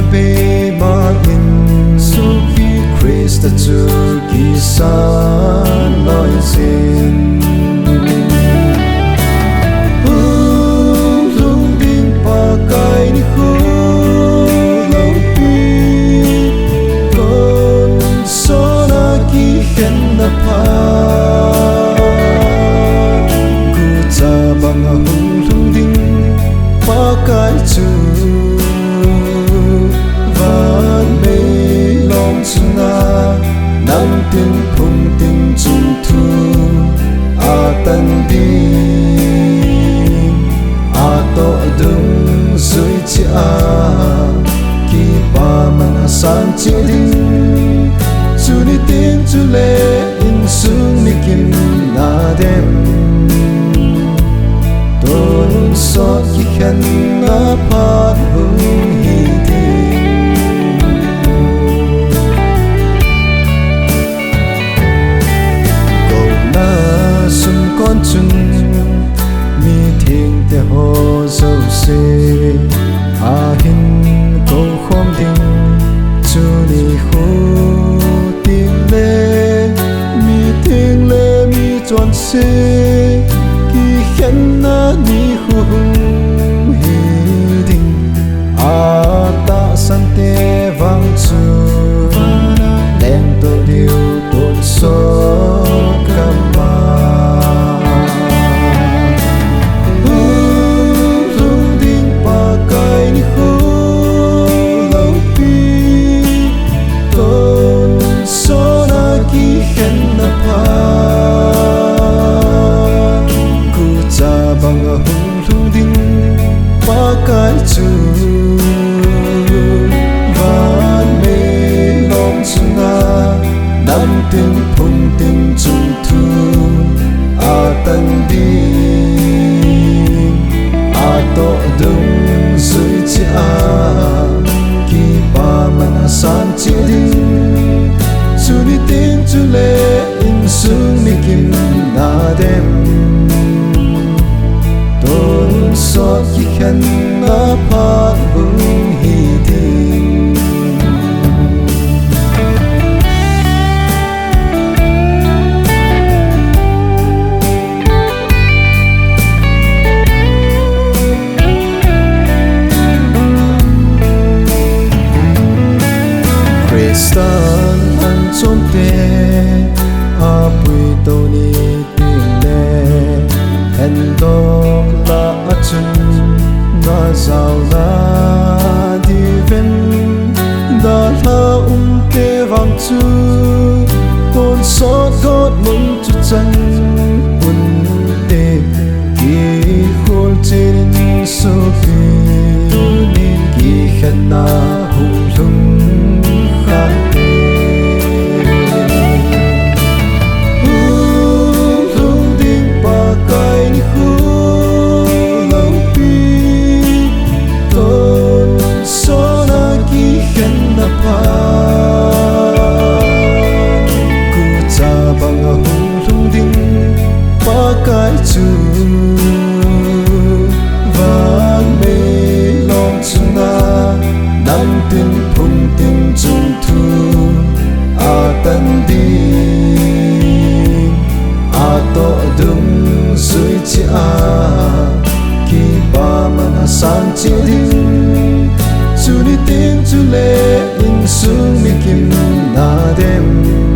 be ma in su ki Christ chu ki san loi sin lung ding pa kai ni khu lo pi con so na ki hen na pa ku cha bang lung ding pa kai chu nang tin phung tin chung thu a tan đi a to dung suy chi a ki pa man san chi ding chu ni tin chu le in sung ni kim na dem ton so ki khan na pa hung hi chung mi thing te ho so se a hin ko khom ding chu ni ho tin le mi thing le mi chon se ki khen na ni hu hi ding a ta san te vang chu leng to liu ton so cái chu van mê long chunga nam tin phun tin chung thu a tan đi a to dung suy chi a ki pa man san chi ding chu ni tin chu le in sung ni kim na dem so ki khan na pa hung hi ding Christan an chom te a pui to ni tin le hen do la achun na zau na di ven da la te vang chu ton so god mun chu chan un te ki khol chen so ki ni ki khan na hung lung khan te lung ding pa kai ni khu cái chu van mê long chunga nam tin phun tin chung thu a tan đi a to dung suy chi a ki pa man san chi ding chu ni tin chu le in sung ni kim na dem